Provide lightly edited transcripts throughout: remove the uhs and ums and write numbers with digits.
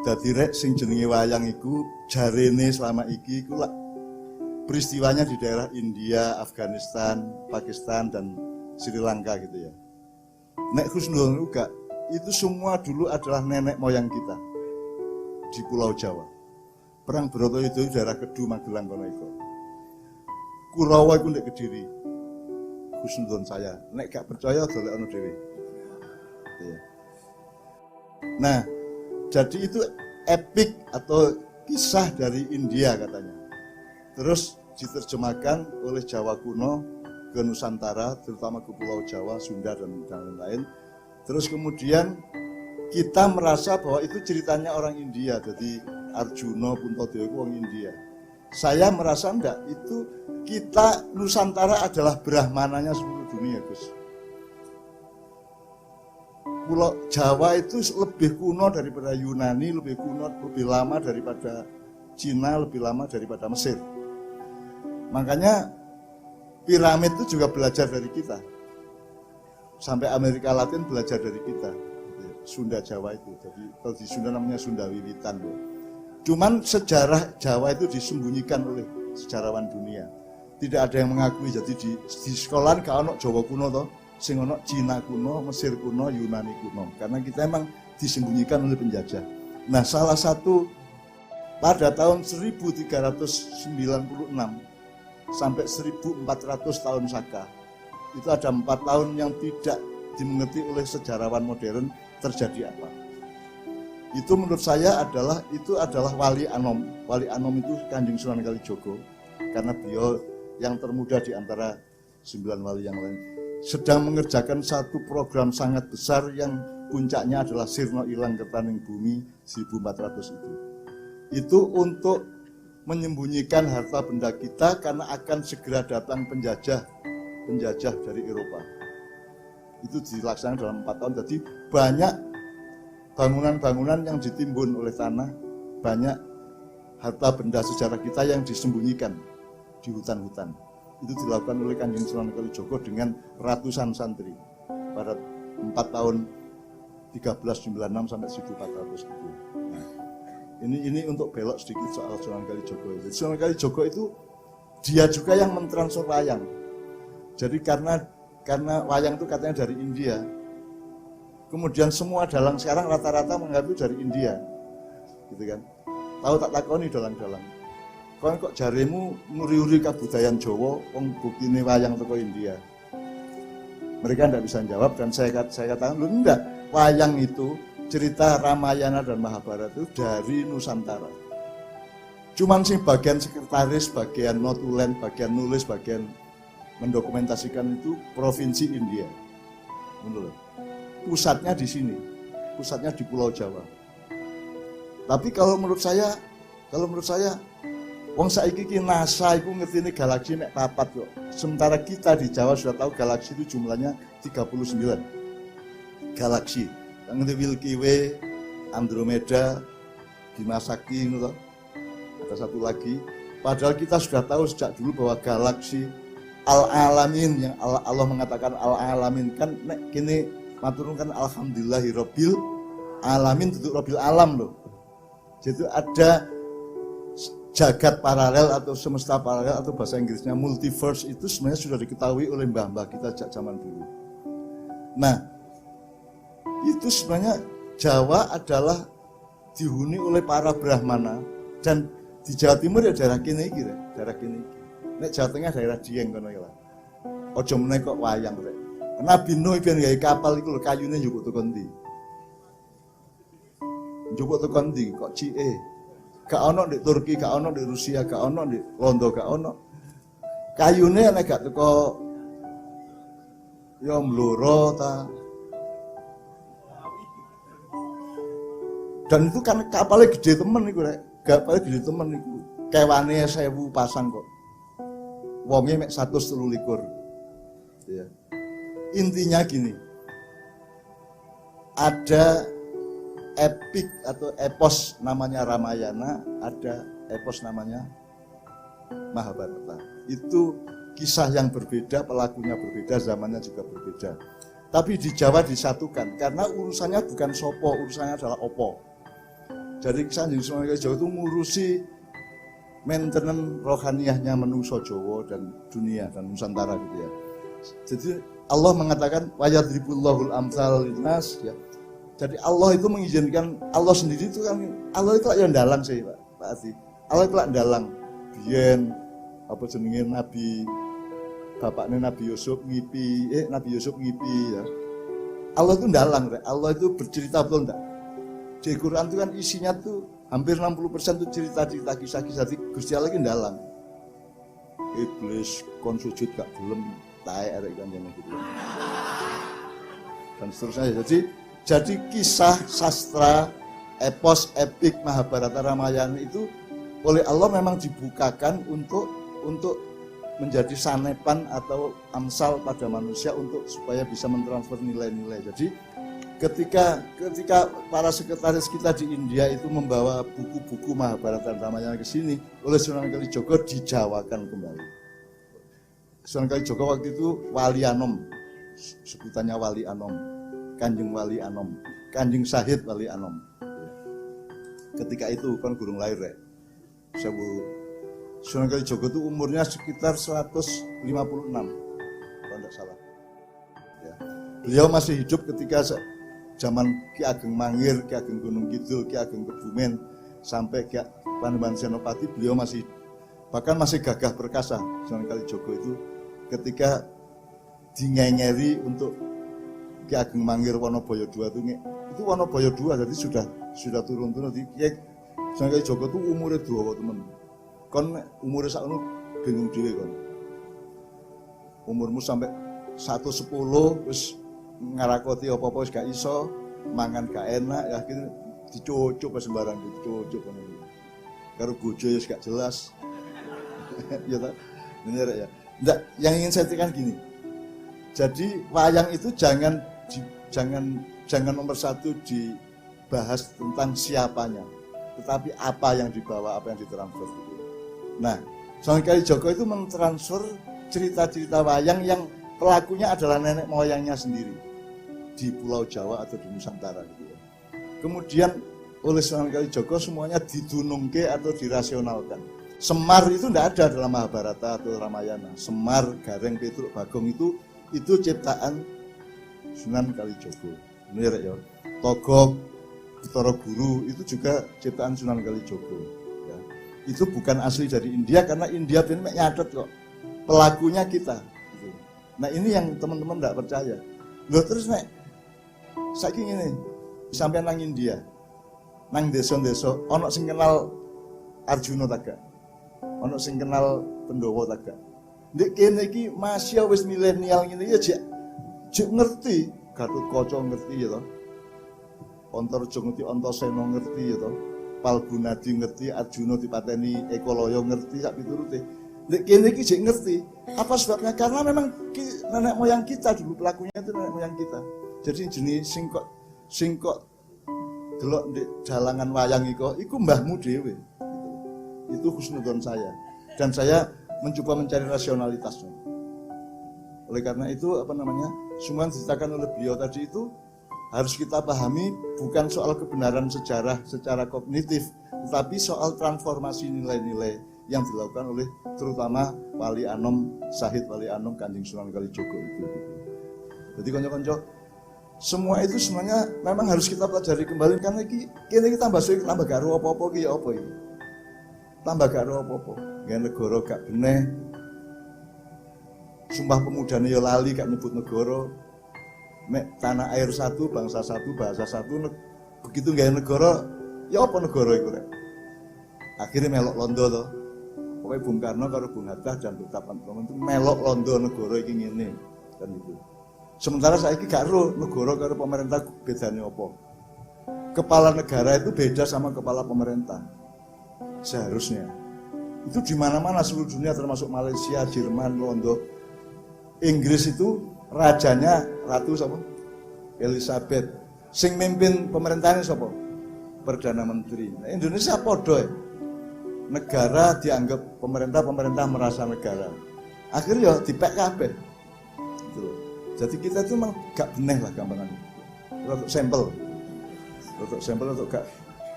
Dadi rek sing jenenge wayang iku jarene selama iki iku peristiwanya di daerah India, Afghanistan, Pakistan dan Sri Lanka gitu ya. Nek Husnul juga itu semua dulu adalah nenek moyang kita di Pulau Jawa. Perang Bratayuda daerah Kedu Magelang kono iku. Kurawa iku nek Kediri. Husnul saya. Nek gak percaya dolekno dhewe. Ya. Nah, jadi itu epik atau kisah dari India katanya. Terus diterjemahkan oleh Jawa kuno ke Nusantara, terutama ke Pulau Jawa, Sunda dan lain-lain. Terus kemudian kita merasa bahwa itu ceritanya orang India, jadi Arjuna, Puntadewa itu orang India. Saya merasa enggak, itu kita Nusantara adalah Brahmananya seluruh dunia, Gus. Pulau Jawa itu lebih kuno daripada Yunani, lebih kuno, lebih lama daripada Cina, lebih lama daripada Mesir. Makanya piramid itu juga belajar dari kita. Sampai Amerika Latin belajar dari kita. Sunda Jawa itu. Jadi kalau di Sunda namanya Sunda Wiwitan. Cuman sejarah Jawa itu disembunyikan oleh sejarawan dunia. Tidak ada yang mengakui. Jadi di sekolah gak ono Jawa kuno toh. Sing ono Cina kuno, Mesir kuno, Yunani kuno. Karena kita emang disembunyikan oleh penjajah. Nah, salah satu pada tahun 1396 sampai 1400 tahun Saka, itu ada 4 tahun yang tidak dimengerti oleh sejarawan modern terjadi apa. Itu menurut saya adalah Wali Anom. Wali Anom itu Kanjeng Sunan Kalijogo, karena beliau yang termuda di antara 9 wali yang lain, sedang mengerjakan satu program sangat besar yang puncaknya adalah Sirna Ilang Kertaning Bumi 1400 itu. Itu untuk menyembunyikan harta benda kita karena akan segera datang penjajah dari Eropa. Itu dilaksanakan dalam 4 tahun. Jadi banyak bangunan-bangunan yang ditimbun oleh tanah, banyak harta benda sejarah kita yang disembunyikan di hutan-hutan. Itu dilakukan oleh Kanjeng Sunan Kalijogo dengan ratusan santri pada 4 tahun 1396 sampai 1400 itu. Nah, ini untuk belok sedikit soal Sunan Kalijogo. Sunan Kalijogo itu dia juga yang mentransfer wayang. Jadi karena wayang itu katanya dari India. Kemudian semua dalang sekarang rata-rata mengaku dari India. Gitu kan. Tahu tak takoni dalang-dalang. Kok jaremu nguri-uri kabudayaan Jawa, wong buktine wayang teko India. Mereka tidak bisa jawab dan saya katakan, lu enggak, wayang itu cerita Ramayana dan Mahabharata itu dari Nusantara. Cuman sih bagian sekretaris, bagian notulen, bagian nulis, bagian mendokumentasikan itu provinsi India. Menurut. Pusatnya di sini, pusatnya di Pulau Jawa. Tapi kalau menurut saya wong saiki ki NASA iku ngertine galaksi mek 4 kok. Sementara kita di Jawa sudah tahu galaksi itu jumlahnya 39. Galaksi. Yang ngerti Milky Way, Andromeda, Bima Sakti itu toh. Ada satu lagi. Padahal kita sudah tahu sejak dulu bahwa galaksi Al-Alamin yang Allah mengatakan Al-Alamin kan nek kene matur kan alhamdulillahirabbil alamin duduk rabbil alam loh. Jadi ada jagat paralel atau semesta paralel atau bahasa Inggrisnya multiverse itu sebenarnya sudah diketahui oleh mbah-mbah kita sejak zaman dulu. Nah, itu sebenarnya Jawa adalah dihuni oleh para Brahmana dan di Jawa Timur ya daerah kene iki, daerah kene iki. Nek Jawa Tengah daerah Dieng kono ya. Aja meneh kok wayang rek. Nabi Nuh pian gawe kapal iku lho kayune njupuk teko ndi? Njupuk teko ndi kok cike? Gak ono di Turki, gak ono di Rusia, gak ono di Londo, gak ono. Kayune nek gak teko ya mloro ta. Dan itu kan kapalnya gede temen iku rek. Kapalnya gede temen iku. Kewane 1000 pasang kok. Wonge mek 123. Ya. Intinya gini. Ada epik atau epos namanya Ramayana, ada epos namanya Mahabharata. Itu kisah yang berbeda, pelakunya berbeda, zamannya juga berbeda. Tapi di Jawa disatukan karena urusannya bukan sopo, urusannya adalah opo. Jadi Kanjeng Sunan Kalijaga itu ngurusi maintenance rohaniyahnya menungso Jawa dan dunia dan Nusantara gitu ya. Jadi Allah mengatakan wayadribullahul amsal linnas ya. Jadi Allah itu mengizinkan, Allah sendiri itu kan, Allah itu yang dalang sih Pak Ati. Allah itu dalang. Biyen apa jenenge Nabi bapaknya Nabi Yusuf ngipi ya. Allah itu dalang, Allah itu bercerita betul enggak? Di Quran itu kan isinya tuh hampir 60% itu cerita-cerita kisah-kisah Gusti Allah itu dalang. Iblis kon sujud gak gelem tae arek kanjeng gitu. Dan seterusnya. Jadi kisah sastra epos epik Mahabharata Ramayana itu oleh Allah memang dibukakan untuk menjadi sanepan atau amsal pada manusia untuk supaya bisa mentransfer nilai-nilai. Jadi ketika para sekretaris kita di India itu membawa buku-buku Mahabharata Ramayana ke sini, oleh Sunan Kalijaga dijawakan kembali. Sunan Kalijaga waktu itu Wali Anom, sebutannya Wali Anom, Kanjeng Wali Anom, Kanjeng Sahid Wali Anom. Ketika itu kan gurung lahir ya. Sunan Kalijaga itu umurnya sekitar 156 kalau tidak salah ya. Beliau masih hidup ketika zaman Ki Ageng Mangir, Ki Ageng Gunung Kidul, Ki Ageng Kebumen sampai Ki Panembahan Senopati, beliau masih bahkan masih gagah perkasa. Sunan Kalijaga itu ketika dingengeri untuk Ki Ageng Mangir Wonoboyo II itu Wonoboyo II jadi sudah turun-turun di Sunan Kalijaga itu umurnya dawa teman. Kon umurnya sakno bingung dhewe kon. Umurmu sampai 110 wis ngarakoti apa-apa wis gak iso, mangan gak enak ya gitu dicucuk sembarang dicucuk ngono. Karo bojo wis gak jelas. Ya ta? Bener ya. Enggak, yang ingin saya tekan gini. Jadi wayang itu jangan nomor satu dibahas tentang siapanya, tetapi apa yang dibawa, apa yang ditransfer. Nah, Sunan Kalijaga itu mentransfer cerita-cerita wayang yang pelakunya adalah nenek moyangnya sendiri di Pulau Jawa atau di Nusantara gitu ya. Kemudian oleh Sunan Kalijaga semuanya didunungke atau dirasionalkan. Semar itu tidak ada dalam Mahabharata atau Ramayana. Semar, Gareng, Petruk, Bagong itu ciptaan Sunan Kalijaga. Benar ya. Togog, Bathara Guru itu juga ciptaan Sunan Kalijaga. Itu bukan asli dari India karena India bener nyatet kok. Pelakunya kita. Gitu. Nah ini yang teman-teman tidak percaya. Loh terus nek saiki ngene, sampean nang India, nang desa-desa, ana sing kenal Arjuna ta gak? Ana sing kenal Pandhawa ta gak? Ndek kene iki masih wis milenial ngene ya jek ngerti, Gatotkaca ngerti ya toh. Antareja ngerti, Antasena ngerti ya toh. Palgunadi ngerti, Arjuna dipateni Ekoloyo ngerti, sak piturute. Nek kene iki jek ngerti. Apa sebabnya? Karena memang nenek moyang kita dulu pelakunya itu nenek moyang kita. Jadi jenis sing kok delok ndek dalangan wayang iku mbahmu dhewe. Itu husnudzon saya. Dan saya mencoba mencari rasionalitasnya. Oleh karena itu semua yang diceritakan oleh beliau tadi itu harus kita pahami bukan soal kebenaran sejarah secara kognitif, tetapi soal transformasi nilai-nilai yang dilakukan oleh terutama Wali Anom, Sahid Wali Anom, Kanjeng Sunan Kalijaga itu. Jadi konco-konco, semua itu semuanya memang harus kita pelajari kembali karena kini kita tambah garo apa-apa ki apa iki. Tambah garo apa-apa. Nggih negara gak bener. Sumpah Pemudane ya lali gak nyebut negara. Mek tanah air satu, bangsa satu, bahasa satu, begitu gaya negara, ya apa negara itu rek? Akhirnya melok londo toh. Pokoknya Bung Karno karo Bung Hatta dan Dr. Pantomo itu melok londo negara iki ngene kan gitu. Sementara saiki gak ro negara karo pemerintah bedane apa? Kepala negara itu beda sama kepala pemerintah. Seharusnya. Itu di mana-mana seluruh dunia termasuk Malaysia, Jerman, Londo, Inggris itu rajanya Ratu siapa? Elizabeth. Sing mimpin pemerintahannya siapa? Perdana Menteri. Nah, Indonesia podo ya. Negara dianggap pemerintah merasa negara. Akhirnya dipek kabeh. Gitu. Jadi kita itu memang gak bener lah gampangan. Untuk sampel untuk gak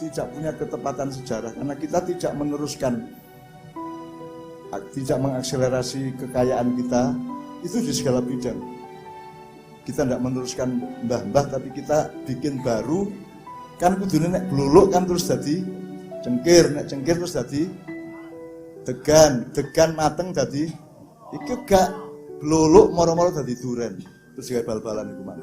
tidak punya ketepatan sejarah karena kita tidak meneruskan, tidak mengakselerasi kekayaan kita itu di segala bidang. Kita tidak meneruskan mbah-mbah tapi kita bikin baru, kan kudune nek bluluk kan terus jadi cengkir, nek cengkir terus jadi degan mateng jadi iki gak bluluk moro-moro jadi duren terus kayak bal-balan itu mang.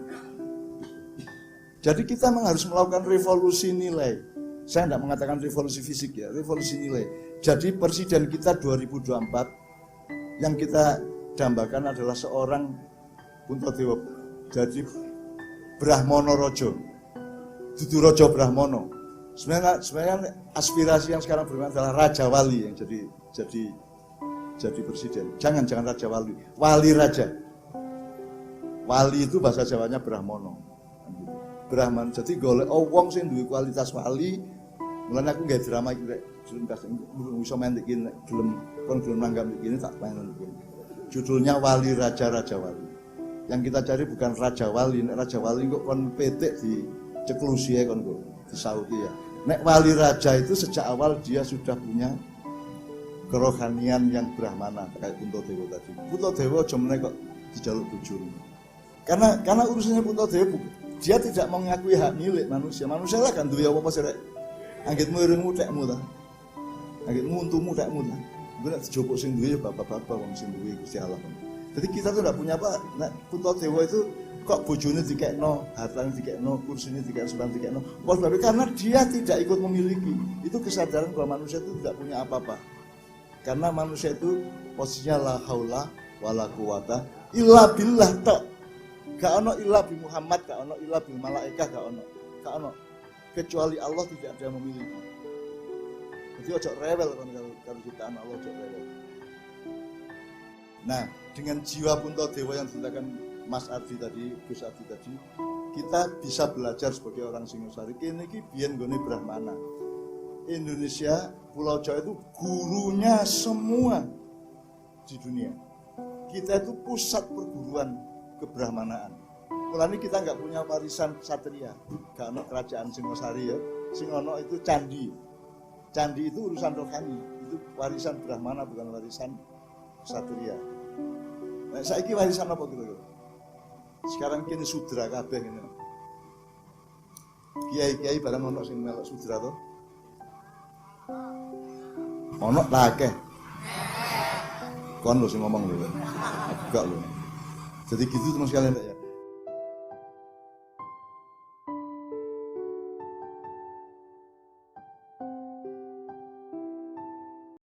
Jadi kita memang harus melakukan revolusi nilai. Saya tidak mengatakan revolusi fisik ya, revolusi nilai. Jadi presiden kita 2024 yang kita dambakan adalah seorang Puntadewa. Jadi Brahmana Raja. Dudu Raja Brahmana. Sebenarnya aspirasi yang sekarang bermain adalah Raja Wali yang jadi presiden. Jangan Raja Wali, Wali Raja. Wali itu bahasa Jawanya Brahmana. Brahman. Jadi golek wong sing duwe kualitas wali. Mulane aku nggawe drama iki rek gelem iso main iki nek gelem nanggap iki tak main iki. Judulnya Wali Raja Raja Wali. Yang kita cari bukan Raja Wali, nek Raja Wali kok kon petik di ceklusi ya kon kok disauti ya. Nek Wali Raja itu sejak awal dia sudah punya kerohanian yang brahmana kayak Puntadewa tadi. Puntadewa aja meneh kok dijaluk bojone. Karena urusannya Puntadewa dia tidak mengakui hak milik manusia. Manusia lah kan duwe apa-apa sih rek. Anggitmu irungmu tekmu ta. Anggitmu untumu tekmu ta. Gue nek dijopok sing duwe ya bapak-bapak wong sing duwe Gusti Allah. Jadi kita tuh enggak punya apa. Nek Puntadewa itu kok bojone dikekno, hartane dikekno, kursine dikekno. Karena dia tidak ikut memiliki. Itu kesadaran bahwa manusia itu tidak punya apa-apa. Karena manusia itu posisinya la haula wala quwata illa billah tok. Gak ono illa bi Muhammad, gak ono illa bil malaikah, gak ono. Kecuali Allah tidak ada yang memiliki. Jadi ojo rewel kalau ciptaan Allah ojo rewel. Nah, dengan jiwa Puntadewa yang diceritakan Mas Ardi tadi, Gus Ardi tadi, kita bisa belajar sebagai orang Singosari. Kene iki biyen nggone Brahmana. Indonesia, Pulau Jawa itu gurunya semua di dunia. Kita itu pusat perguruan kebrahmanaan. Mulane kita nggak punya warisan satria, gak ono kerajaan Singosari ya. Sing ono itu candi. Candi itu urusan rohani, itu warisan brahmana bukan warisan satria. Nah, saiki warisan apa gitu? Sekarang kini sudra kabeh ngene. Kiai-kiai barang ono sing melok sudra to. Ono ta akeh. Kon lho sing ngomong lho. Gak lho. Jadi gitu teman sekalian ya.